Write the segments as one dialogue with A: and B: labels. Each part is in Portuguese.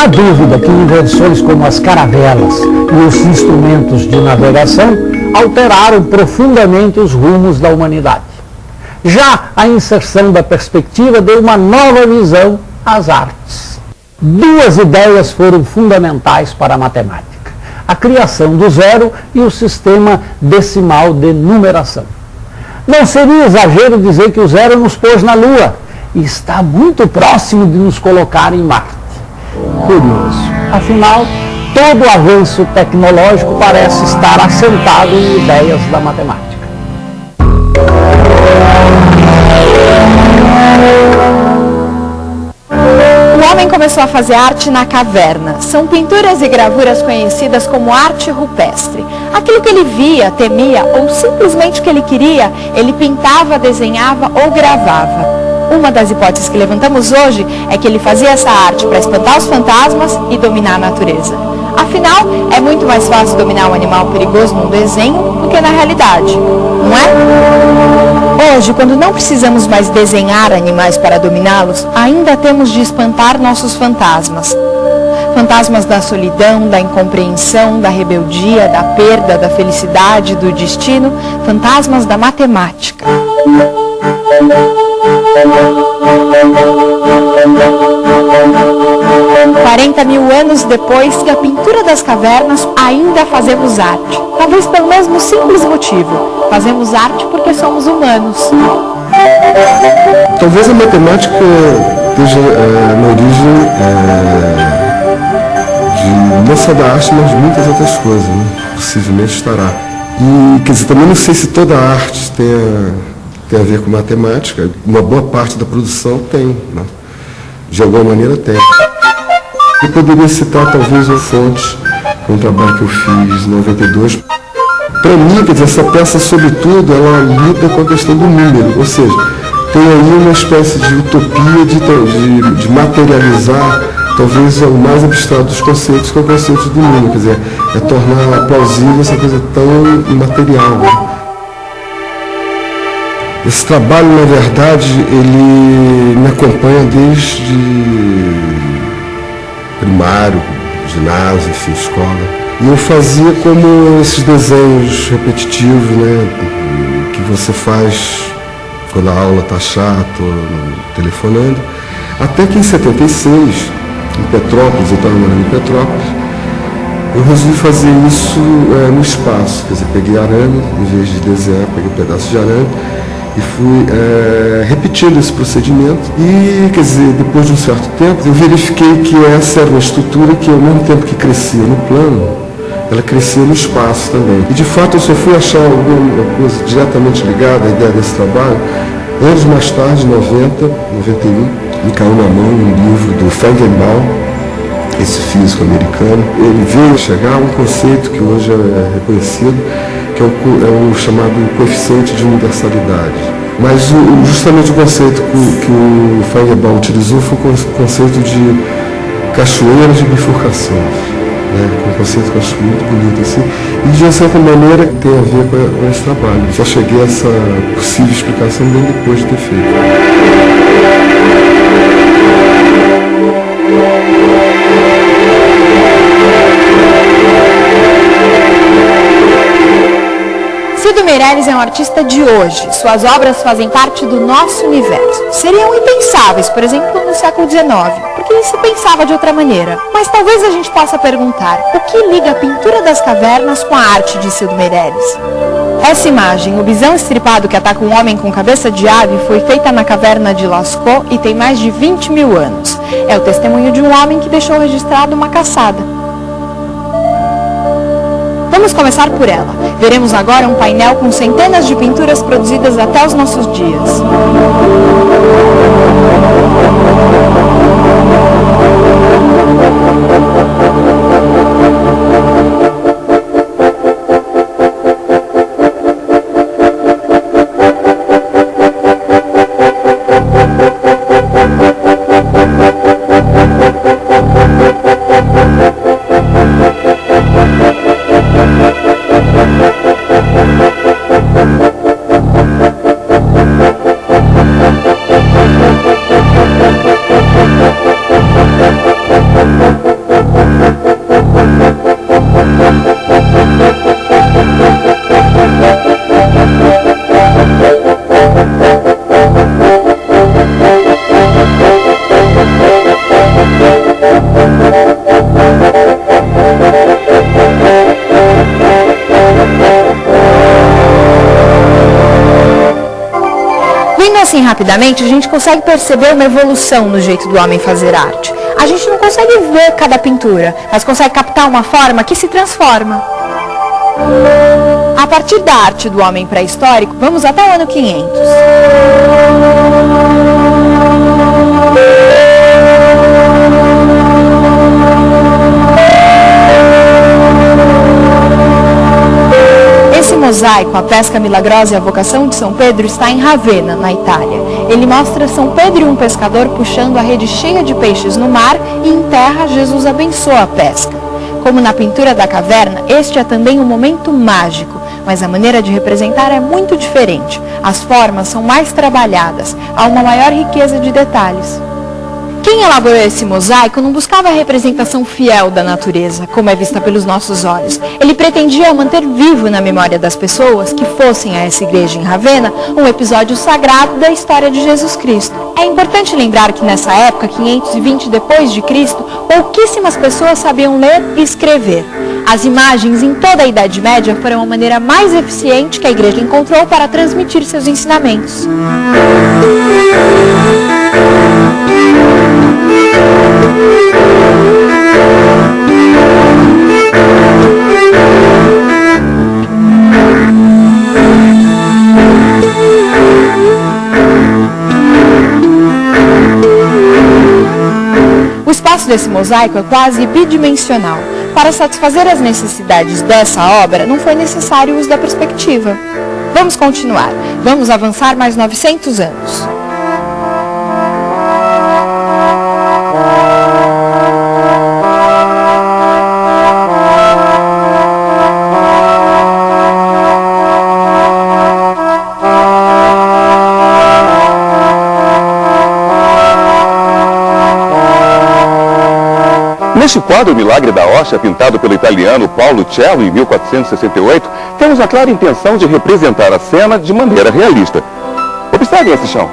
A: há dúvida que invenções como as caravelas e os instrumentos de navegação alteraram profundamente os rumos da humanidade. Já a inserção da perspectiva deu uma nova visão às artes. Duas ideias foram fundamentais para a matemática: a criação do zero e o sistema decimal de numeração. Não seria exagero dizer que o zero nos pôs na Lua e está muito próximo de nos colocar em Marte. Curioso. Afinal, todo o avanço tecnológico parece estar assentado em ideias da matemática.
B: O homem começou a fazer arte na caverna. São pinturas e gravuras conhecidas como arte rupestre. Aquilo que ele via, temia ou simplesmente que ele queria, ele pintava, desenhava ou gravava. Uma das hipóteses que levantamos hoje é que ele fazia essa arte para espantar os fantasmas e dominar a natureza. Afinal, é muito mais fácil dominar um animal perigoso num desenho do que na realidade, não é? Hoje, quando não precisamos mais desenhar animais para dominá-los, ainda temos de espantar nossos fantasmas. Fantasmas da solidão, da incompreensão, da rebeldia, da perda, da felicidade, do destino, fantasmas da matemática. 40 mil anos depois da pintura das cavernas, ainda fazemos arte. Talvez pelo mesmo simples motivo. Fazemos arte porque somos humanos.
C: Talvez a matemática esteja na origem de não só da arte, mas de muitas outras coisas, né? Possivelmente estará. E, quer dizer, também não sei se toda a arte tem a ver com matemática. Uma boa parte da produção tem, né? De alguma maneira tem. Eu poderia citar talvez uma fonte, um trabalho que eu fiz em 92. Para mim, quer dizer, essa peça, sobretudo, ela lida com a questão do número, ou seja, tem aí uma espécie de utopia de materializar talvez o mais abstrato dos conceitos, que é o conceito do número, quer dizer, é tornar plausível essa coisa tão imaterial, né? Esse trabalho, na verdade, ele me acompanha desde primário, ginásio, enfim, escola. E eu fazia como esses desenhos repetitivos, né, que você faz quando a aula está chata ou telefonando. Até que em 76, em Petrópolis, eu estava morando em Petrópolis, eu resolvi fazer isso no espaço. Quer dizer, peguei arame, em vez de desenhar, peguei um pedaço de arame e fui repetindo esse procedimento. E, quer dizer, depois de um certo tempo, eu verifiquei que essa era uma estrutura que, ao mesmo tempo que crescia no plano, ela crescia no espaço também. E, de fato, eu só fui achar alguma coisa diretamente ligada à ideia desse trabalho anos mais tarde, 90, 91, me caiu na mão um livro do Feigenbaum, esse físico americano. Ele veio chegar a um conceito que hoje é reconhecido, que é o chamado coeficiente de universalidade. Mas justamente o conceito que o Feigenbaum utilizou foi o conceito de cachoeiras de bifurcações. Um conceito que eu acho muito bonito assim, e de uma certa maneira tem a ver com esse trabalho. Só cheguei a essa possível explicação bem depois de ter feito.
B: Cid Meirelles é um artista de hoje. Suas obras fazem parte do nosso universo. Seriam impensáveis, por exemplo, no século XIX, porque se pensava de outra maneira. Mas talvez a gente possa perguntar, o que liga a pintura das cavernas com a arte de Cid Meirelles? Essa imagem, o bisão estripado que ataca um homem com cabeça de ave, foi feita na caverna de Lascaux e tem mais de 20 mil anos. É o testemunho de um homem que deixou registrado uma caçada. Vamos começar por ela. Veremos agora um painel com centenas de pinturas produzidas até os nossos dias. assim rapidamente, a gente consegue perceber uma evolução no jeito do homem fazer arte. A gente não consegue ver cada pintura, mas consegue captar uma forma que se transforma. A partir da arte do homem pré-histórico, vamos até o ano 500. Esse mosaico, a pesca milagrosa e a vocação de São Pedro, está em Ravenna, na Itália. Ele mostra São Pedro e um pescador puxando a rede cheia de peixes no mar e em terra Jesus abençoa a pesca. Como na pintura da caverna, este é também um momento mágico, mas a maneira de representar é muito diferente. As formas são mais trabalhadas, há uma maior riqueza de detalhes. Quem elaborou esse mosaico não buscava a representação fiel da natureza, como é vista pelos nossos olhos. Ele pretendia manter vivo na memória das pessoas que fossem a essa igreja em Ravenna um episódio sagrado da história de Jesus Cristo. É importante lembrar que nessa época, 520 depois de Cristo, pouquíssimas pessoas sabiam ler e escrever. As imagens em toda a Idade Média foram a maneira mais eficiente que a igreja encontrou para transmitir seus ensinamentos. O espaço desse mosaico é quase bidimensional. Para satisfazer as necessidades dessa obra, não foi necessário o uso da perspectiva. Vamos continuar. Vamos avançar mais 900 anos.
D: Neste quadro, O Milagre da Hóstia, pintado pelo italiano Paolo Cello em 1468, temos a clara intenção de representar a cena de maneira realista. Observem esse chão.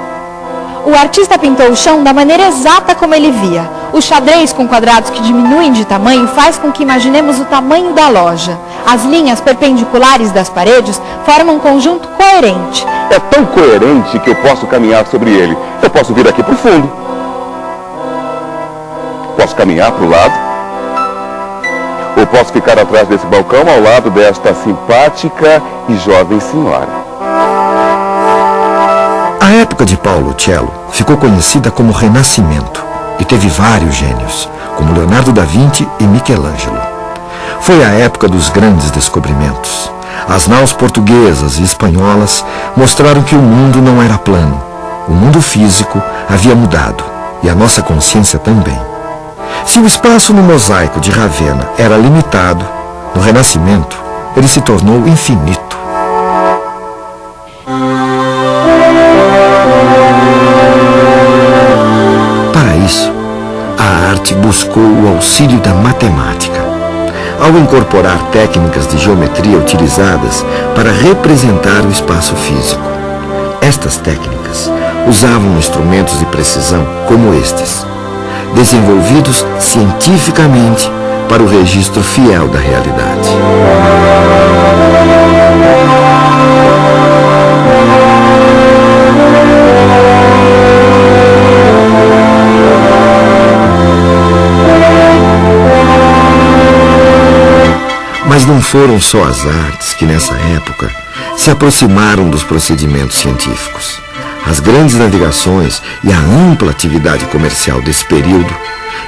B: O artista pintou o chão da maneira exata como ele via. O xadrez com quadrados que diminuem de tamanho faz com que imaginemos o tamanho da loja. As linhas perpendiculares das paredes formam um conjunto coerente.
D: É tão coerente que eu posso caminhar sobre ele. Eu posso vir aqui para o fundo. Posso caminhar para o lado. Ou posso ficar atrás desse balcão ao lado desta simpática e jovem senhora.
E: A época de Paolo Cello ficou conhecida como Renascimento e teve vários gênios, como Leonardo da Vinci e Michelangelo. Foi a época dos grandes descobrimentos. As naus portuguesas e espanholas mostraram que o mundo não era plano. O mundo físico havia mudado e a nossa consciência também. Se o espaço no mosaico de Ravenna era limitado, no Renascimento ele se tornou infinito. Para isso, a arte buscou o auxílio da matemática, ao incorporar técnicas de geometria utilizadas para representar o espaço físico. Estas técnicas usavam instrumentos de precisão como estes, desenvolvidos cientificamente para o registro fiel da realidade. Mas não foram só as artes que, nessa época, se aproximaram dos procedimentos científicos. As grandes navegações e a ampla atividade comercial desse período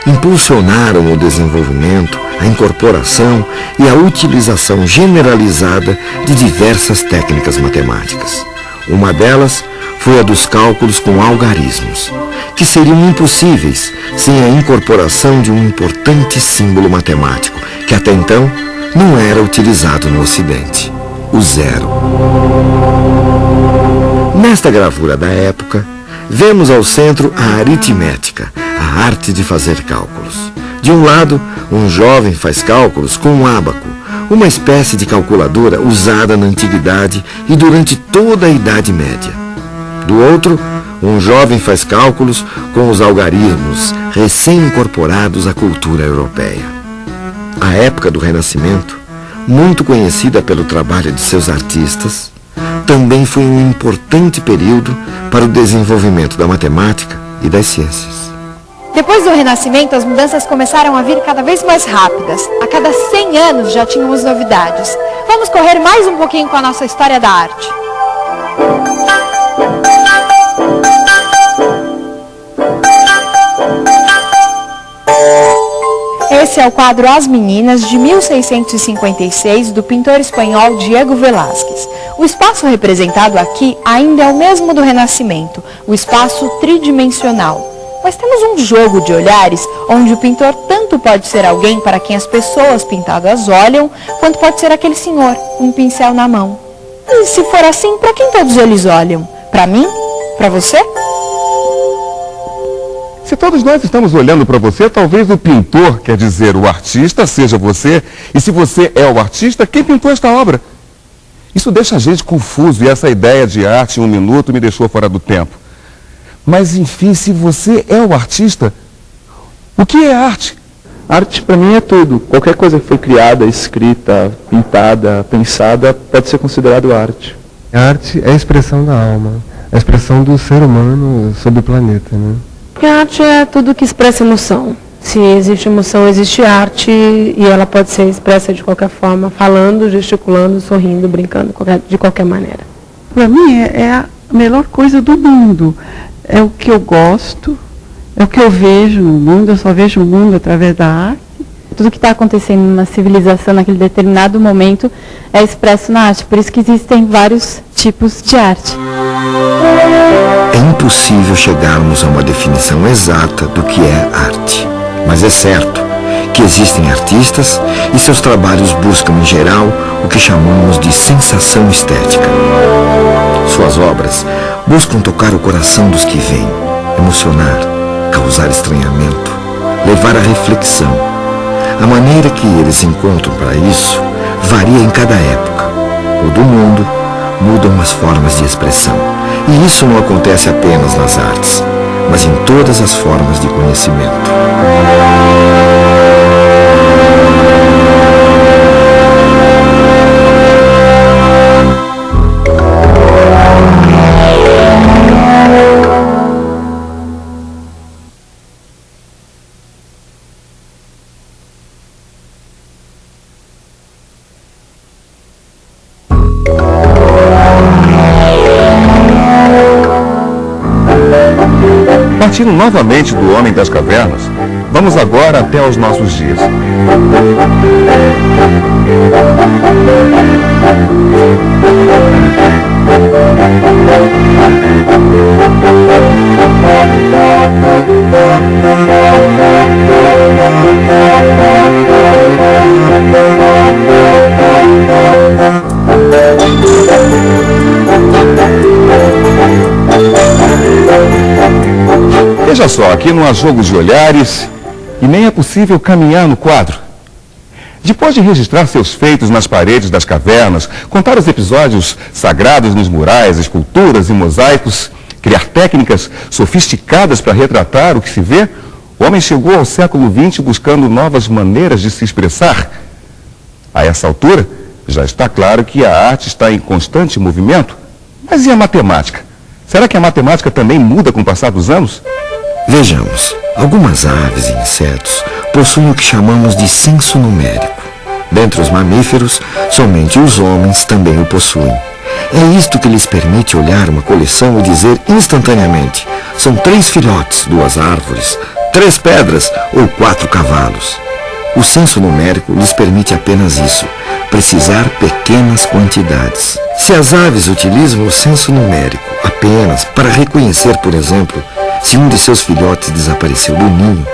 E: impulsionaram o desenvolvimento, a incorporação e a utilização generalizada de diversas técnicas matemáticas. Uma delas foi a dos cálculos com algarismos, que seriam impossíveis sem a incorporação de um importante símbolo matemático, que até então não era utilizado no Ocidente: o zero. Nesta gravura da época, vemos ao centro a aritmética, a arte de fazer cálculos. De um lado, um jovem faz cálculos com um ábaco, uma espécie de calculadora usada na antiguidade e durante toda a Idade Média. Do outro, um jovem faz cálculos com os algarismos recém-incorporados à cultura europeia. A época do Renascimento, muito conhecida pelo trabalho de seus artistas, também foi um importante período para o desenvolvimento da matemática e das ciências.
B: Depois do Renascimento, as mudanças começaram a vir cada vez mais rápidas. A cada 100 anos já tínhamos novidades. Vamos correr mais um pouquinho com a nossa história da arte. Esse é o quadro As Meninas, de 1656, do pintor espanhol Diego Velázquez. O espaço representado aqui ainda é o mesmo do Renascimento, o espaço tridimensional. Mas temos um jogo de olhares, onde o pintor tanto pode ser alguém para quem as pessoas pintadas olham, quanto pode ser aquele senhor, com um pincel na mão. E se for assim, para quem todos eles olham? Para mim? Para você?
D: Se todos nós estamos olhando para você, talvez o pintor, quer dizer, o artista, seja você. E se você é o artista, quem pintou esta obra? Isso deixa a gente confuso e essa ideia de arte em um minuto me deixou fora do tempo. Mas, enfim, se você é o artista, o que é arte?
F: Arte, para mim, é tudo. Qualquer coisa que foi criada, escrita, pintada, pensada, pode ser considerado arte.
C: A arte é a expressão da alma, a expressão do ser humano sobre o planeta, né?
G: Porque a arte é tudo que expressa emoção. Se existe emoção, existe arte e ela pode ser expressa de qualquer forma, falando, gesticulando, sorrindo, brincando, de qualquer maneira.
H: Para mim é a melhor coisa do mundo. É o que eu gosto, é o que eu vejo no mundo, eu só vejo o mundo através da arte.
I: Tudo que está acontecendo numa civilização naquele determinado momento é expresso na arte, por isso que existem vários tipos de arte.
E: É impossível chegarmos a uma definição exata do que é arte, mas é certo que existem artistas e seus trabalhos buscam, em geral, o que chamamos de sensação estética. Suas obras buscam tocar o coração dos que veem, emocionar, causar estranhamento, levar à reflexão. A maneira que eles encontram para isso varia em cada época. Todo mundo mudam as formas de expressão. E isso não acontece apenas nas artes, mas em todas as formas de conhecimento.
D: Partindo novamente do Homem das Cavernas, vamos agora até aos nossos dias. Veja só, aqui não há jogo de olhares e nem é possível caminhar no quadro. Depois de registrar seus feitos nas paredes das cavernas, contar os episódios sagrados nos murais, esculturas e mosaicos, criar técnicas sofisticadas para retratar o que se vê, o homem chegou ao século XX buscando novas maneiras de se expressar. A essa altura, já está claro que a arte está em constante movimento. Mas e a matemática? Será que a matemática também muda com o passar dos anos?
E: Vejamos, algumas aves e insetos possuem o que chamamos de senso numérico. Dentre os mamíferos, somente os homens também o possuem. É isto que lhes permite olhar uma coleção e dizer instantaneamente: são 3 filhotes, 2 árvores, 3 pedras ou 4 cavalos. O senso numérico lhes permite apenas isso, precisar pequenas quantidades. Se as aves utilizam o senso numérico apenas para reconhecer, por exemplo, se um de seus filhotes desapareceu do ninho,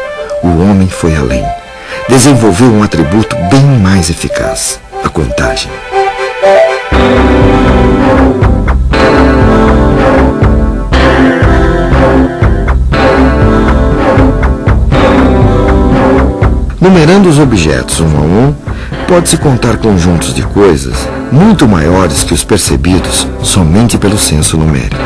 E: o homem foi além. Desenvolveu um atributo bem mais eficaz: a contagem. Numerando os objetos um a um, pode-se contar conjuntos de coisas muito maiores que os percebidos somente pelo senso numérico.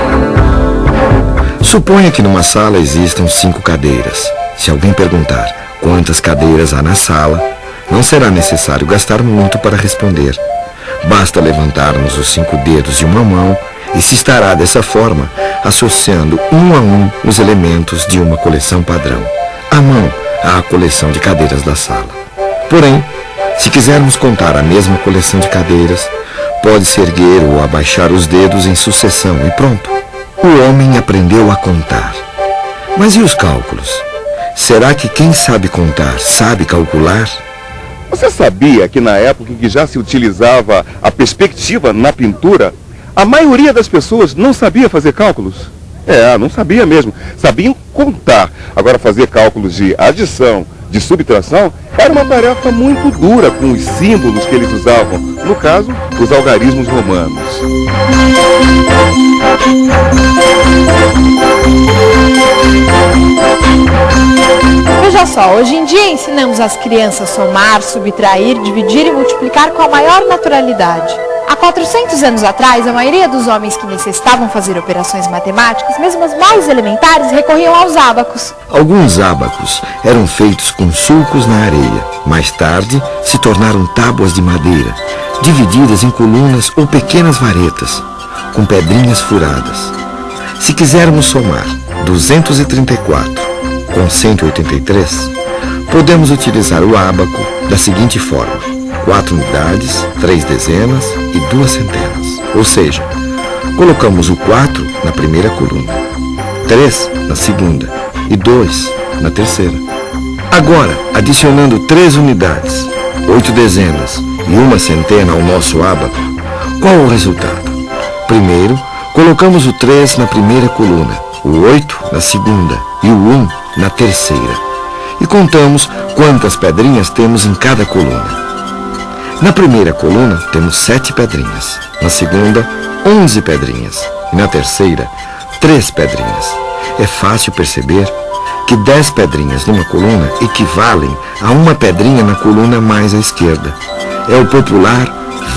E: Suponha que numa sala existam 5 cadeiras. Se alguém perguntar quantas cadeiras há na sala, não será necessário gastar muito para responder. Basta levantarmos os 5 dedos de uma mão e se estará dessa forma, associando um a um os elementos de uma coleção padrão, à mão à coleção de cadeiras da sala. Porém, se quisermos contar a mesma coleção de cadeiras, pode-se erguer ou abaixar os dedos em sucessão e pronto. O homem aprendeu a contar. Mas e os cálculos? Será que quem sabe contar sabe calcular?
D: Você sabia que na época em que já se utilizava a perspectiva na pintura, a maioria das pessoas não sabia fazer cálculos? Não sabia mesmo. Sabiam contar. Agora, fazer cálculos de adição, de subtração, era uma tarefa muito dura com os símbolos que eles usavam. No caso, os algarismos romanos.
B: Veja só, hoje em dia ensinamos as crianças a somar, subtrair, dividir e multiplicar com a maior naturalidade. Há 400 anos atrás, a maioria dos homens que necessitavam fazer operações matemáticas, mesmo as mais elementares, recorriam aos ábacos.
E: Alguns ábacos eram feitos com sulcos na areia. Mais tarde, se tornaram tábuas de madeira, divididas em colunas ou pequenas varetas, com pedrinhas furadas. Se quisermos somar 234 com 183, podemos utilizar o ábaco da seguinte forma: 4 unidades, 3 dezenas e 2 centenas. Ou seja, colocamos o 4 na primeira coluna, 3 na segunda e 2 na terceira. Agora, adicionando 3 unidades, 8 dezenas e 1 centena ao nosso ábaco, qual o resultado? Primeiro, colocamos o 3 na primeira coluna, o 8 na segunda e o 1 na terceira. E contamos quantas pedrinhas temos em cada coluna. Na primeira coluna temos 7 pedrinhas, na segunda 11 pedrinhas e na terceira 3 pedrinhas. É fácil perceber que 10 pedrinhas numa coluna equivalem a 1 pedrinha na coluna mais à esquerda. É o popular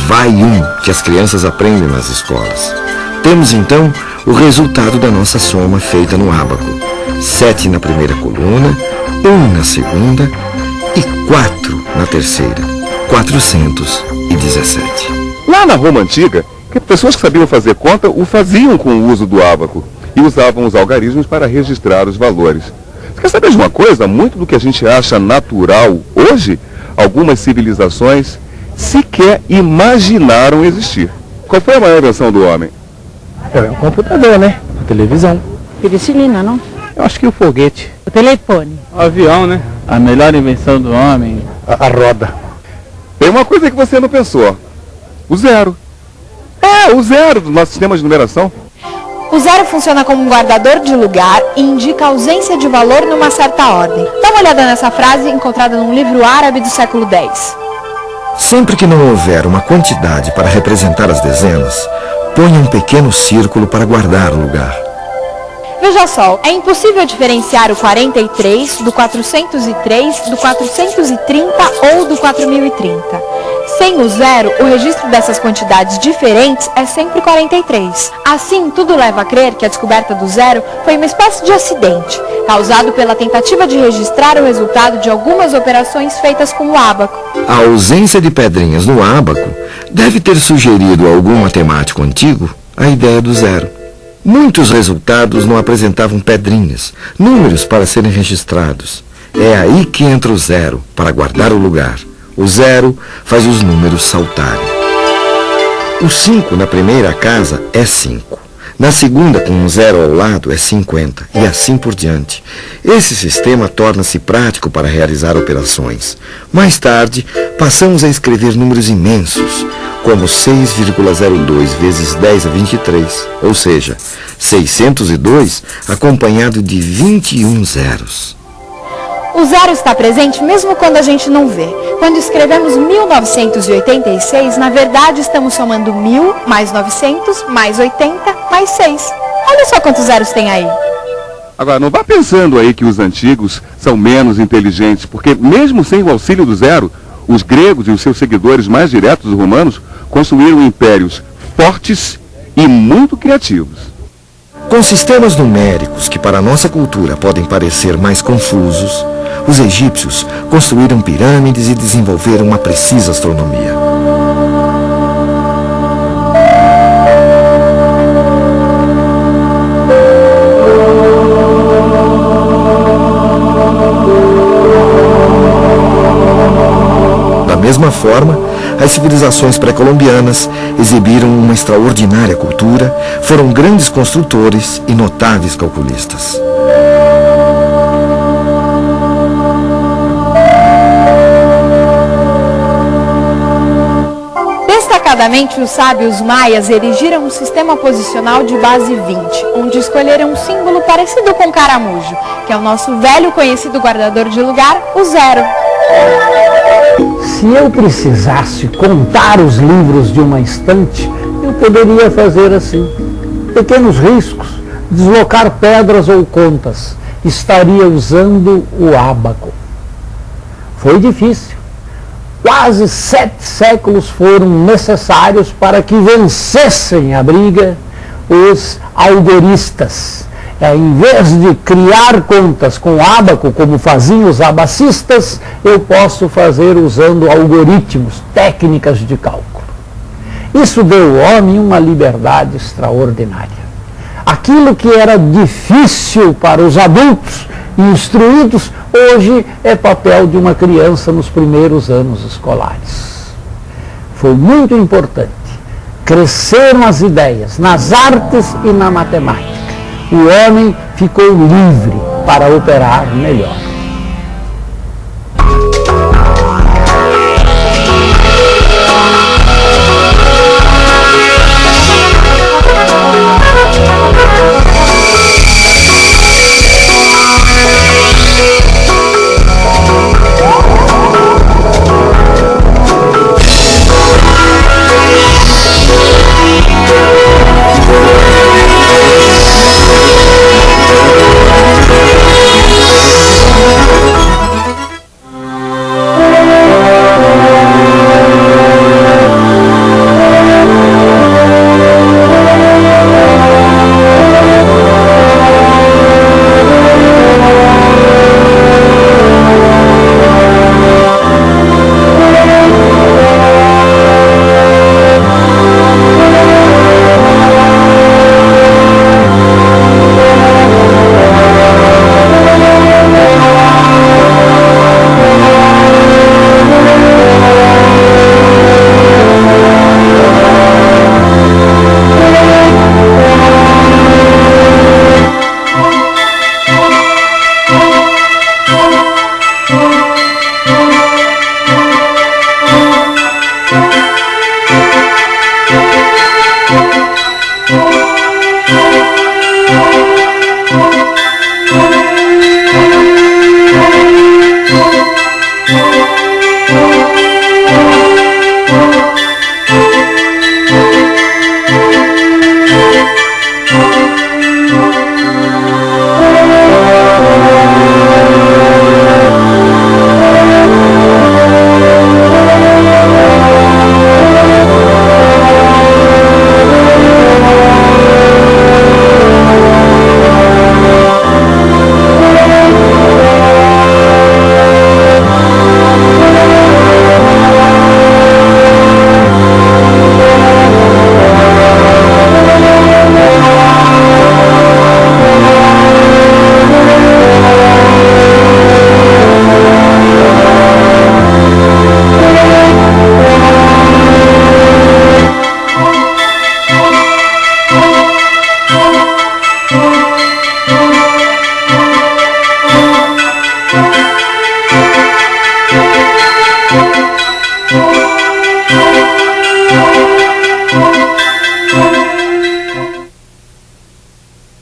E: vai 1 que as crianças aprendem nas escolas. Temos então o resultado da nossa soma feita no ábaco: 7 na primeira coluna, 1 na segunda e 4 na terceira. 417.
D: Lá na Roma Antiga, pessoas que sabiam fazer conta o faziam com o uso do ábaco e usavam os algarismos para registrar os valores. Você quer saber de uma coisa? Muito do que a gente acha natural hoje, algumas civilizações sequer imaginaram existir. Qual foi a maior invenção do homem?
J: É o computador, né? A televisão.
K: Penicilina, não?
J: Eu acho que o foguete.
K: O telefone.
J: O avião, né? A melhor invenção do homem, a roda.
D: Tem uma coisa que você não pensou. O zero. O zero do nosso sistema de numeração.
B: O zero funciona como um guardador de lugar e indica a ausência de valor numa certa ordem. Dá uma olhada nessa frase encontrada num livro árabe do século X.
E: Sempre que não houver uma quantidade para representar as dezenas, ponha um pequeno círculo para guardar o lugar.
B: Veja só, é impossível diferenciar o 43 do 403, do 430 ou do 4030. Sem o zero, o registro dessas quantidades diferentes é sempre 43. Assim, tudo leva a crer que a descoberta do zero foi uma espécie de acidente, causado pela tentativa de registrar o resultado de algumas operações feitas com o ábaco.
E: A ausência de pedrinhas no ábaco deve ter sugerido a algum matemático antigo a ideia do zero. Muitos resultados não apresentavam pedrinhas, números para serem registrados. É aí que entra o zero, para guardar o lugar. O zero faz os números saltarem. O 5 na primeira casa é 5. Na segunda, com um zero ao lado, é 50, e assim por diante. Esse sistema torna-se prático para realizar operações. Mais tarde, passamos a escrever números imensos, como 6,02 vezes 10 a 23, ou seja, 602 acompanhado de 21 zeros.
B: O zero está presente mesmo quando a gente não vê. Quando escrevemos 1986, na verdade estamos somando 1000 mais 900 mais 80 mais 6. Olha só quantos zeros tem aí.
D: Agora, não vá pensando aí que os antigos são menos inteligentes, porque mesmo sem o auxílio do zero, os gregos e os seus seguidores mais diretos, os romanos, construíram impérios fortes e muito criativos.
E: Com sistemas numéricos que para a nossa cultura podem parecer mais confusos, os egípcios construíram pirâmides e desenvolveram uma precisa astronomia. mesma forma, as civilizações pré-colombianas exibiram uma extraordinária cultura, foram grandes construtores e notáveis calculistas.
B: Destacadamente, os sábios maias erigiram um sistema posicional de base 20, onde escolheram um símbolo parecido com caramujo, que é o nosso velho conhecido guardador de lugar, o zero.
A: Se eu precisasse contar os livros de uma estante, eu poderia fazer assim. Pequenos riscos, deslocar pedras ou contas, estaria usando o ábaco. Foi difícil. Quase 7 séculos foram necessários para que vencessem a briga os algoristas. Em vez de criar contas com ábaco, como faziam os abacistas, eu posso fazer usando algoritmos, técnicas de cálculo. Isso deu ao homem uma liberdade extraordinária. Aquilo que era difícil para os adultos instruídos, hoje é papel de uma criança nos primeiros anos escolares. Foi muito importante. Cresceram as ideias nas artes e na matemática. O homem ficou livre para operar melhor.